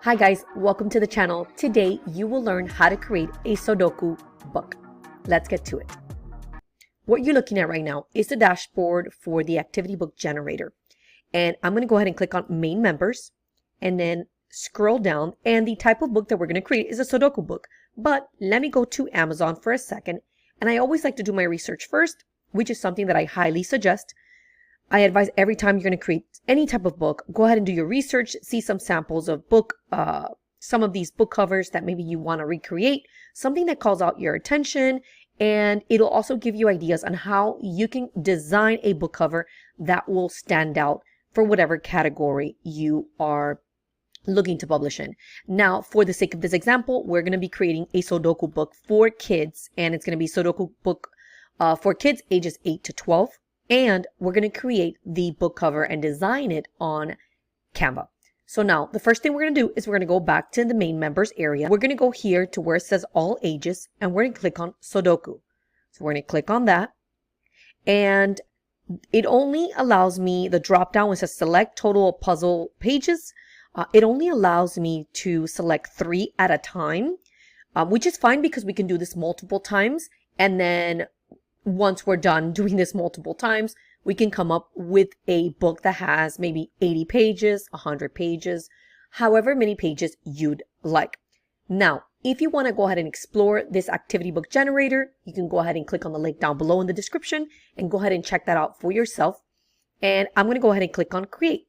Hi guys, welcome to the channel. Today you will learn how to create a Sudoku book. Let's get to it. What you're looking at right now is the dashboard for the activity book generator. And I'm going to go ahead and click on main members and then scroll down, and the type of book that we're going to create is a Sudoku book. But let me go to Amazon for a second, and I always like to do my research first, which is something that I highly suggest. I advise every time you're going to create any type of book, go ahead and do your research, see some samples of some of these book covers that maybe you want to recreate, something that calls out your attention, and it'll also give you ideas on how you can design a book cover that will stand out for whatever category you are looking to publish in. Now, for the sake of this example, we're going to be creating a Sudoku book for kids, and it's going to be Sudoku book for kids ages 8 to 12. And we're going to create the book cover and design it on Canva. So now the first thing we're going to do is we're going to go back to the main members area. We're going to go here to where it says all ages, and we're going to click on Sudoku. So we're going to click on that. And it only allows me the drop down, which says select total puzzle pages. It only allows me to select 3 at a time, which is fine because we can do this multiple times. And then once we're done doing this multiple times, we can come up with a book that has maybe 80 pages, 100 pages, however many pages you'd like. Now, if you want to go ahead and explore this activity book generator, you can go ahead and click on the link down below in the description and go ahead and check that out for yourself. And I'm going to go ahead and click on create.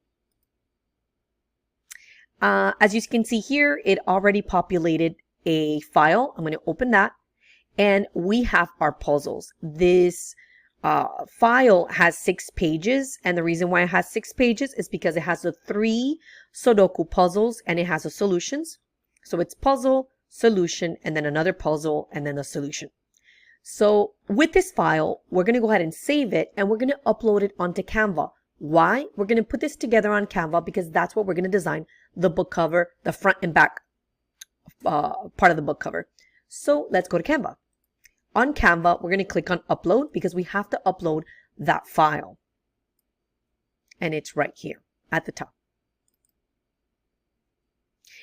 As you can see here, it already populated a file. I'm going to open that. And we have our puzzles. This file has 6 pages. And the reason why it has 6 pages is because it has the 3 Sudoku puzzles and it has the solutions. So it's puzzle, solution, and then another puzzle, and then the solution. So with this file, we're going to go ahead and save it, and we're going to upload it onto Canva. Why? We're going to put this together on Canva because that's what we're going to design the book cover, the front and back part of the book cover. So let's go to Canva. On Canva, we're going to click on upload because we have to upload that file. And it's right here at the top.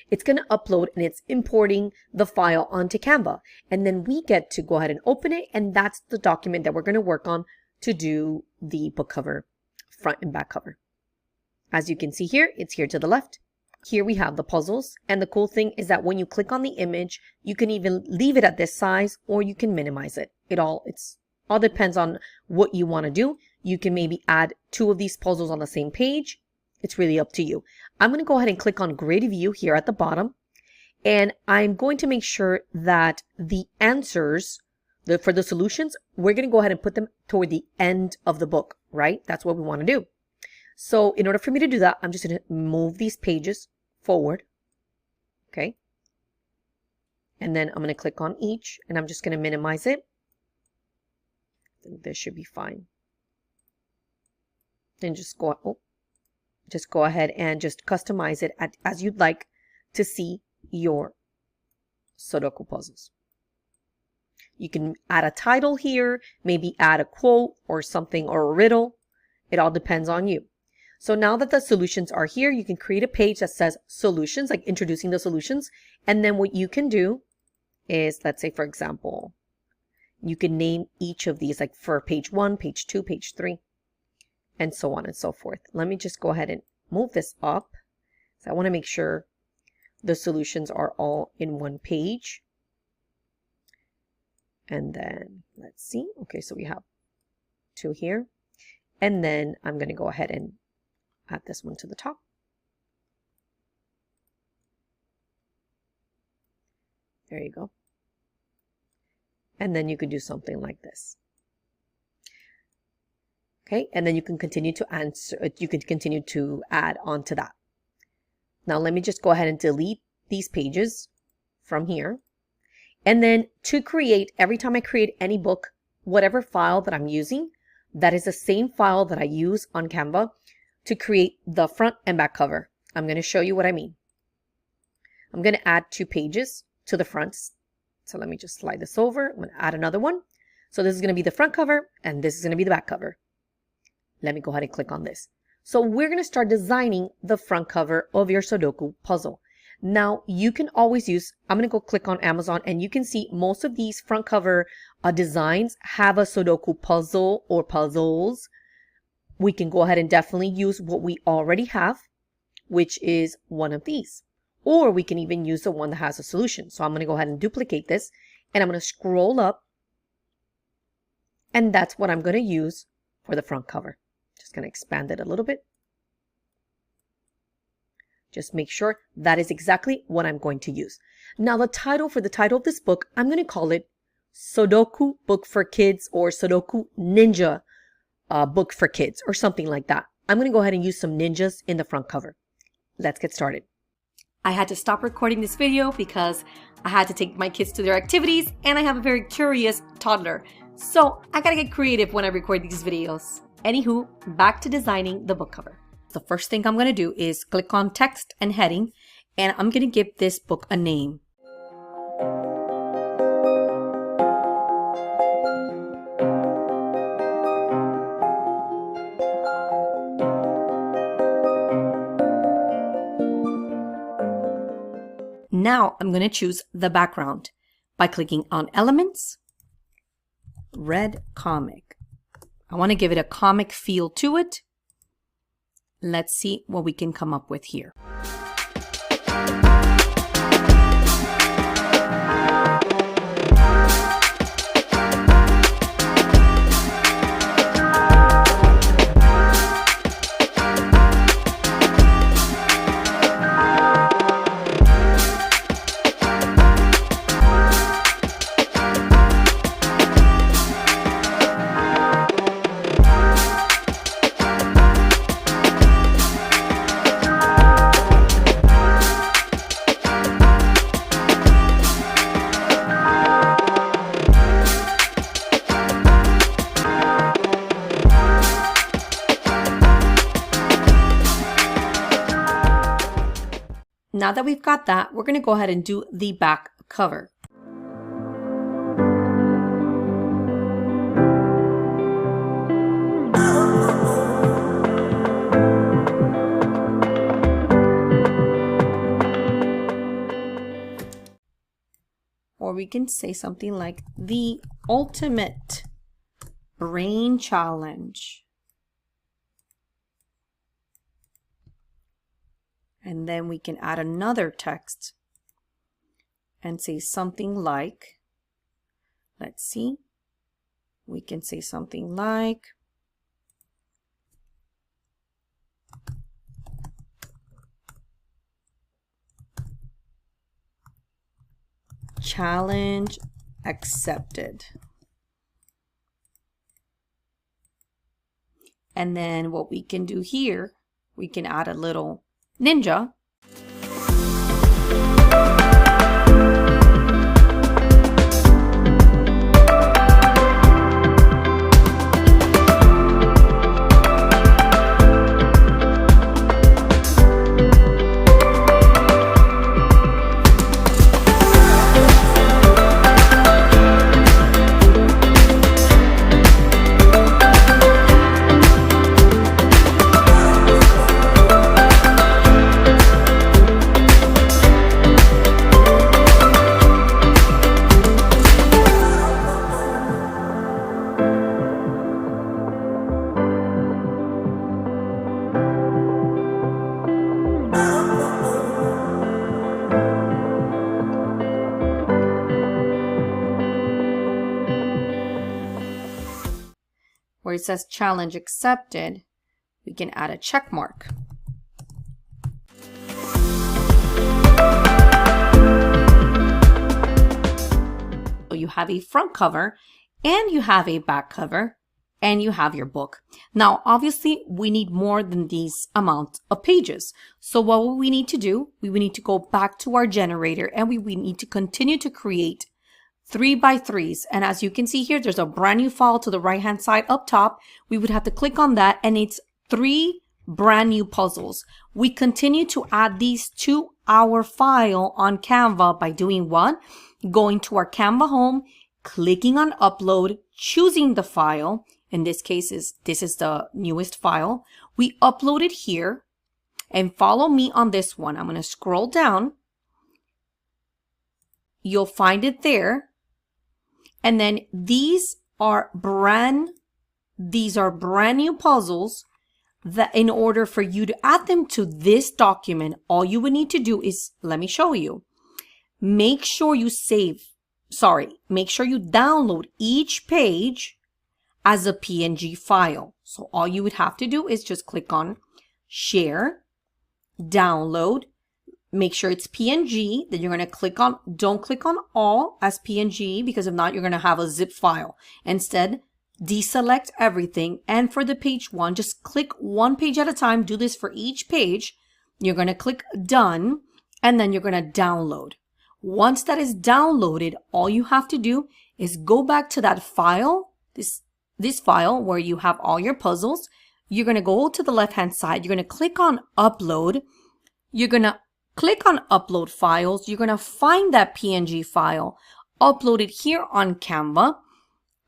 It's going to upload and it's importing the file onto Canva. And then we get to go ahead and open it. And that's the document that we're going to work on to do the book cover, front and back cover. As you can see here, it's here to the left. Here we have the puzzles, and the cool thing is that when you click on the image, you can even leave it at this size or you can minimize it. It all depends on what you want to do. You can maybe add 2 of these puzzles on the same page. It's really up to you. I'm going to go ahead and click on grid view here at the bottom, and I'm going to make sure that the answers for the solutions, we're going to go ahead and put them toward the end of the book, right? That's what we want to do. So in order for me to do that, I'm just going to move these pages forward. Okay. And then I'm going to click on each, and I'm just going to minimize it. I think this should be fine. Then just go ahead and just customize it as you'd like to see your Sudoku puzzles. You can add a title here, maybe add a quote or something or a riddle. It all depends on you. So now that the solutions are here, you can create a page that says solutions, like introducing the solutions. And then what you can do is, let's say, for example, you can name each of these, like for page 1, page 2, page 3, and so on and so forth. Let me just go ahead and move this up. So I want to make sure the solutions are all in one page. And then let's see. Okay, so we have 2 here. And then I'm going to go ahead and add this one to the top. There you go. And then you could do something like this. Okay, and then you can continue to add on to that. Now let me just go ahead and delete these pages from here. And then to create, every time I create any book, whatever file that I'm using, that is the same file that I use on Canva to create the front and back cover. I'm going to show you what I mean. I'm going to add 2 pages to the front. So let me just slide this over. I'm going to add another one. So this is going to be the front cover and this is going to be the back cover. Let me go ahead and click on this. So we're going to start designing the front cover of your Sudoku puzzle. Now you can always use, I'm going to go click on Amazon, and you can see most of these front cover designs have a Sudoku puzzle or puzzles. We can go ahead and definitely use what we already have, which is one of these. Or we can even use the one that has a solution. So I'm going to go ahead and duplicate this, and I'm going to scroll up, and that's what I'm going to use for the front cover. Just going to expand it a little bit. Just make sure that is exactly what I'm going to use. Now the title, for the title of this book, I'm going to call it Sudoku Book for Kids, or Sudoku Ninja Book for Kids, or something like that. I'm going to go ahead and use some ninjas in the front cover. Let's get started. I had to stop recording this video because I had to take my kids to their activities, and I have a very curious toddler. So I gotta get creative when I record these videos. Anywho, back to designing the book cover. The first thing I'm going to do is click on text and heading, and I'm going to give this book a name. Now I'm going to choose the background by clicking on Elements, Red Comic. I want to give it a comic feel to it. Let's see what we can come up with here. Now that we've got that, we're going to go ahead and do the back cover. Or we can say something like the ultimate brain challenge. And then we can add another text and say something like, let's see, we can say something like, challenge accepted. And then what we can do here, we can add a little ninja. Where it says challenge accepted, we can add a check mark. So you have a front cover, and you have a back cover, and you have your book. Now, obviously, we need more than these amount of pages. So what we need to do, we need to go back to our generator, and we need to continue to create 3x3s. And as you can see here, there's a brand new file to the right hand side up top. We would have to click on that, and it's 3 brand new puzzles. We continue to add these to our file on Canva by doing what? Going to our Canva home, clicking on upload, choosing the file. In this case, this is the newest file. We upload it here, and follow me on this one. I'm going to scroll down, you'll find it there. And then these are brand new puzzles that in order for you to add them to this document, all you would need to do is, let me show you. Make sure you download each page as a PNG file. So all you would have to do is just click on Share, Download, make sure it's PNG, then you're going to click on, don't click on all as PNG because if not, you're going to have a zip file. Instead, deselect everything. And for the page one, just click one page at a time. Do this for each page. You're going to click Done, and then you're going to download. Once that is downloaded, all you have to do is go back to that file, this file where you have all your puzzles. You're going to go to the left-hand side. You're going to click on Upload. You're going to click on Upload Files. You're going to find that PNG file, upload it here on Canva,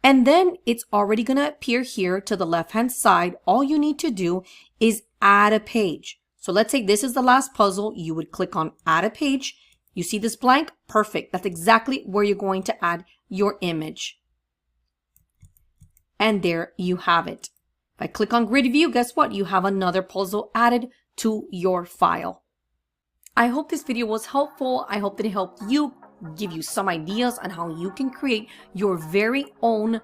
and then it's already going to appear here to the left-hand side. All you need to do is add a page. So let's say this is the last puzzle. You would click on Add a Page. You see this blank? Perfect. That's exactly where you're going to add your image. And there you have it. If I click on Grid View, guess what? You have another puzzle added to your file. I hope this video was helpful. I hope that it helped you, give you some ideas on how you can create your very own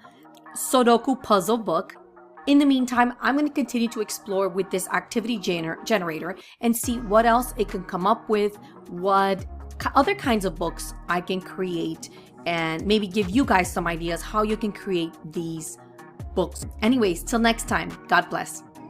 Sudoku puzzle book. In the meantime, I'm going to continue to explore with this activity generator and see what else it can come up with, what other kinds of books I can create, and maybe give you guys some ideas how you can create these books. Anyways, till next time, God bless.